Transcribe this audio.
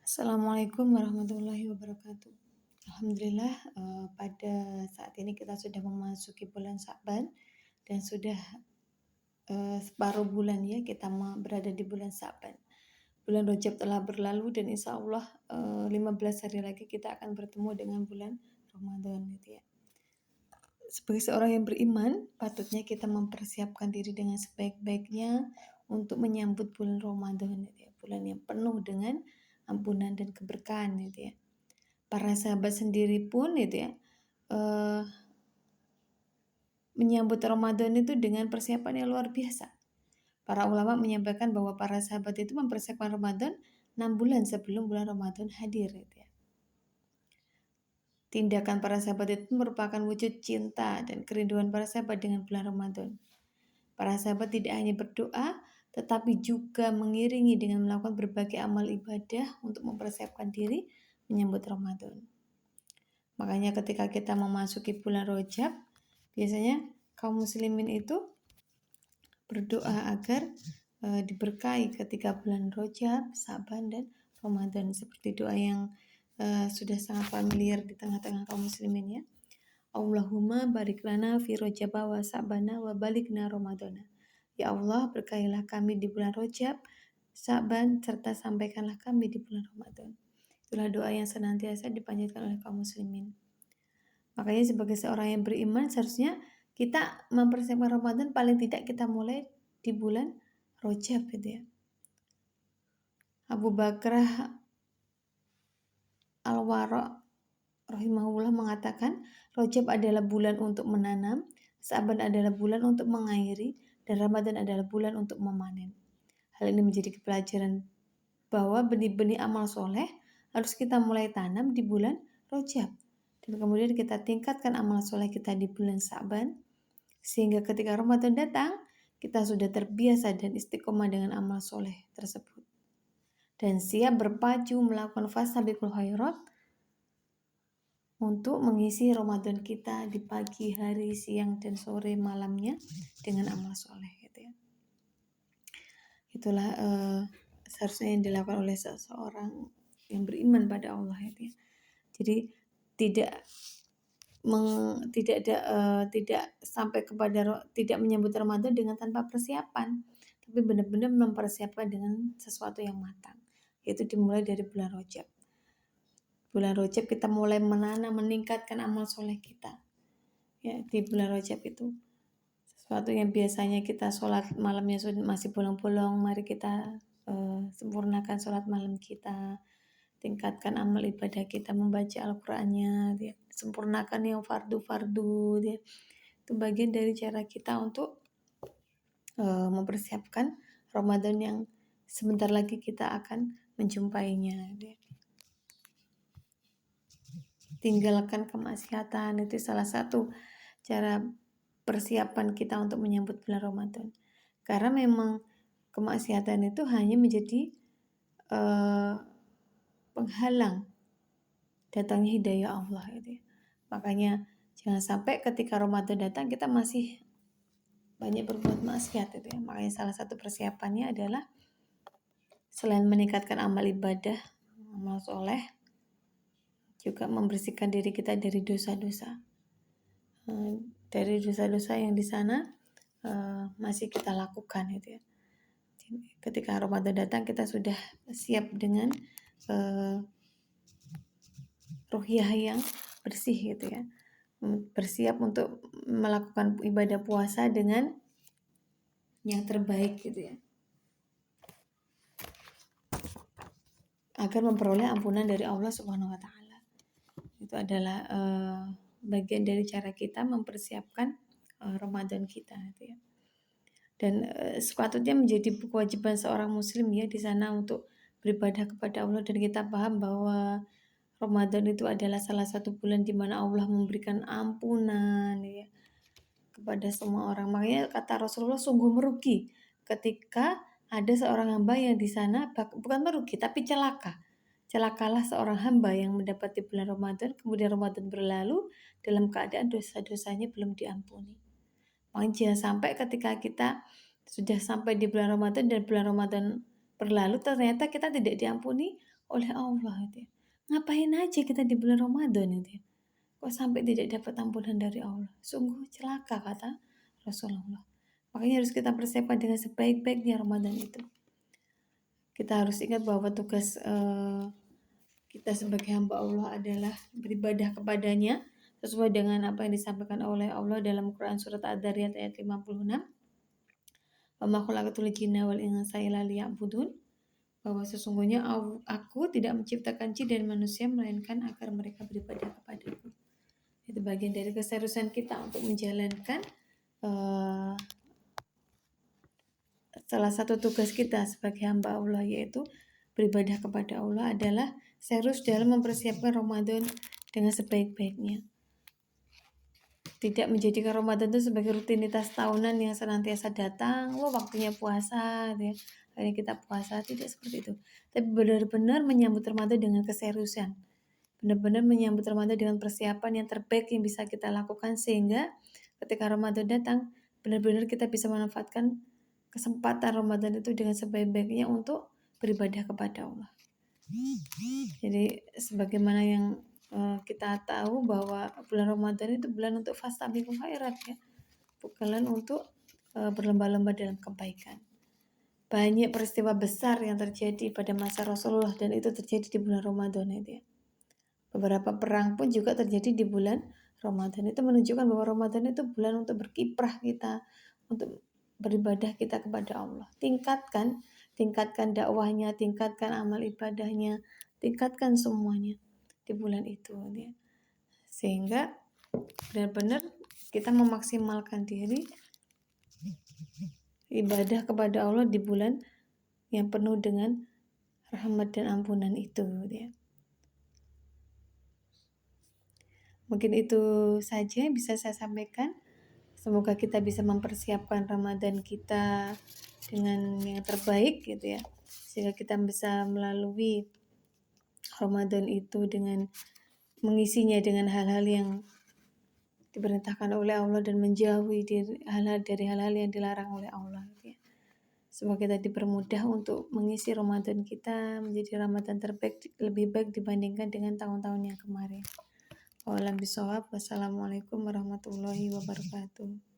Assalamualaikum warahmatullahi wabarakatuh. Alhamdulillah, pada saat ini kita sudah memasuki bulan Sya'ban dan sudah separuh bulan ya kita berada di bulan Sya'ban. Bulan Rajab telah berlalu dan insya Allah 15 hari lagi kita akan bertemu dengan bulan Ramadan gitu ya. Sebagai seorang yang beriman, patutnya kita mempersiapkan diri dengan sebaik-baiknya untuk menyambut bulan Ramadan gitu ya. Bulan yang penuh dengan ampunan dan keberkahan gitu ya. Para sahabat sendiri pun itu ya menyambut Ramadan itu dengan persiapan yang luar biasa. Para ulama menyampaikan bahwa para sahabat itu mempersiapkan Ramadan 6 bulan sebelum bulan Ramadan hadir gitu ya. Tindakan para sahabat itu merupakan wujud cinta dan kerinduan para sahabat dengan bulan Ramadan. Para sahabat tidak hanya berdoa, tetapi juga mengiringi dengan melakukan berbagai amal ibadah untuk mempersiapkan diri menyambut Ramadan. Makanya ketika kita memasuki bulan Rajab, biasanya kaum muslimin itu berdoa agar diberkahi ketika bulan Rajab, Sa'ban dan Ramadan, seperti doa yang sudah sangat familiar di tengah-tengah kaum muslimin ya. Allahumma barik lana fi Rajab wa Sa'bana wa balikna Ramadana. Ya Allah, berkahilah kami di bulan Rajab, Sa'ban serta sampaikanlah kami di bulan Ramadan. Itulah doa yang senantiasa dipanjatkan oleh kaum muslimin. Makanya sebagai seorang yang beriman seharusnya kita mempersiapkan Ramadan paling tidak kita mulai di bulan Rajab gitu ya. Abu Bakrah Al-Wara' rahimahullah mengatakan, Rajab adalah bulan untuk menanam, Sa'ban adalah bulan untuk mengairi, dan Ramadan adalah bulan untuk memanen. Hal ini menjadi pelajaran bahwa benih-benih amal soleh harus kita mulai tanam di bulan Rajab. Dan kemudian kita tingkatkan amal soleh kita di bulan Sa'ban, sehingga ketika Ramadan datang, kita sudah terbiasa dan istiqomah dengan amal soleh tersebut. Dan siap berpacu melakukan fastabiqul khairat untuk mengisi Ramadan kita di pagi hari, siang, dan sore malamnya dengan amal soleh gitu ya. Itulah seharusnya yang dilakukan oleh seseorang yang beriman pada Allah gitu ya. Jadi tidak sampai kepada tidak menyambut Ramadan dengan tanpa persiapan, tapi benar-benar mempersiapkan dengan sesuatu yang matang, yaitu dimulai dari bulan Rajab. Bulan Rajab kita mulai meningkatkan amal soleh kita ya. Di bulan Rajab itu sesuatu yang biasanya kita sholat malamnya masih bolong-bolong, mari kita sempurnakan sholat malam kita, tingkatkan amal ibadah kita, membaca Al-Qur'annya ya. Sempurnakan yang fardu-fardu ya. Itu bagian dari cara kita untuk mempersiapkan Ramadan yang sebentar lagi kita akan menjumpainya ya. Tinggalkan kemaksiatan, itu salah satu cara persiapan kita untuk menyambut bulan Ramadan. Karena memang kemaksiatan itu hanya menjadi penghalang datangnya hidayah Allah gitu ya. Makanya jangan sampai ketika Ramadan datang kita masih banyak berbuat maksiat gitu ya. Makanya salah satu persiapannya adalah selain meningkatkan amal ibadah, amal soleh, juga membersihkan diri kita dari dosa-dosa. Dari dosa-dosa yang di sana masih kita lakukan gitu ya. Ketika Ramadan datang kita sudah siap dengan ruhiyah yang bersih gitu ya. Bersiap untuk melakukan ibadah puasa dengan yang terbaik gitu ya, agar memperoleh ampunan dari Allah Subhanahu wa taala. Itu adalah bagian dari cara kita mempersiapkan Ramadan kita gitu ya. Dan sepatutnya menjadi kewajiban seorang muslim ya di sana untuk beribadah kepada Allah, dan kita paham bahwa Ramadan itu adalah salah satu bulan di mana Allah memberikan ampunan ya kepada semua orang. Makanya kata Rasulullah, sungguh merugi ketika ada seorang hamba yang di sana bukan merugi tapi celaka. Celakalah seorang hamba yang mendapati bulan Ramadan, kemudian Ramadan berlalu dalam keadaan dosa-dosanya belum diampuni. Makanya jangan sampai ketika kita sudah sampai di bulan Ramadan dan bulan Ramadan berlalu ternyata kita tidak diampuni oleh Allah gitu ya. Ngapain aja kita di bulan Ramadan itu ya? Kok sampai tidak dapat ampunan dari Allah? Sungguh celaka kata Rasulullah. Makanya harus kita persiapkan dengan sebaik-baiknya Ramadan itu. Kita harus ingat bahwa tugas kita sebagai hamba Allah adalah beribadah kepadanya sesuai dengan apa yang disampaikan oleh Allah dalam Quran surat Ad-Dariyat ayat 56. Wa ma khalaqatul jinna wal insa illa liya'budun, bahwa sesungguhnya aku tidak menciptakan jin dan manusia melainkan agar mereka beribadah kepadaku. Itu bagian dari keseriusan kita untuk menjalankan salah satu tugas kita sebagai hamba Allah, yaitu beribadah kepada Allah, adalah serius dalam mempersiapkan Ramadan dengan sebaik-baiknya. Tidak menjadikan Ramadan itu sebagai rutinitas tahunan yang senantiasa datang, waktunya puasa, gitu ya. Akhirnya kita puasa, tidak seperti itu. Tapi benar-benar menyambut Ramadan dengan keseriusan. Benar-benar menyambut Ramadan dengan persiapan yang terbaik yang bisa kita lakukan, sehingga ketika Ramadan datang, benar-benar kita bisa memanfaatkan kesempatan Ramadan itu dengan sebaik-baiknya untuk beribadah kepada Allah. Jadi sebagaimana yang kita tahu bahwa bulan Ramadan itu bulan untuk fastabiqul khairat ya, bukan untuk berlomba-lomba dalam kebaikan. Banyak peristiwa besar yang terjadi pada masa Rasulullah dan itu terjadi di bulan Ramadan itu ya. Beberapa perang pun juga terjadi di bulan Ramadan. Itu menunjukkan bahwa Ramadan itu bulan untuk berkiprah kita, untuk beribadah kita kepada Allah. Tingkatkan dakwahnya, tingkatkan amal ibadahnya, tingkatkan semuanya di bulan itu ya. Sehingga benar-benar kita memaksimalkan diri ibadah kepada Allah di bulan yang penuh dengan rahmat dan ampunan itu ya. Mungkin itu saja yang bisa saya sampaikan. Semoga kita bisa mempersiapkan Ramadan kita dengan yang terbaik gitu ya, sehingga kita bisa melalui Ramadan itu dengan mengisinya dengan hal-hal yang diperintahkan oleh Allah dan menjauhi dari hal-hal yang dilarang oleh Allah gitu ya. Semoga kita dipermudah untuk mengisi Ramadan kita menjadi Ramadan terbaik, lebih baik dibandingkan dengan tahun-tahun yang kemarin. Wassalamualaikum warahmatullahi wabarakatuh.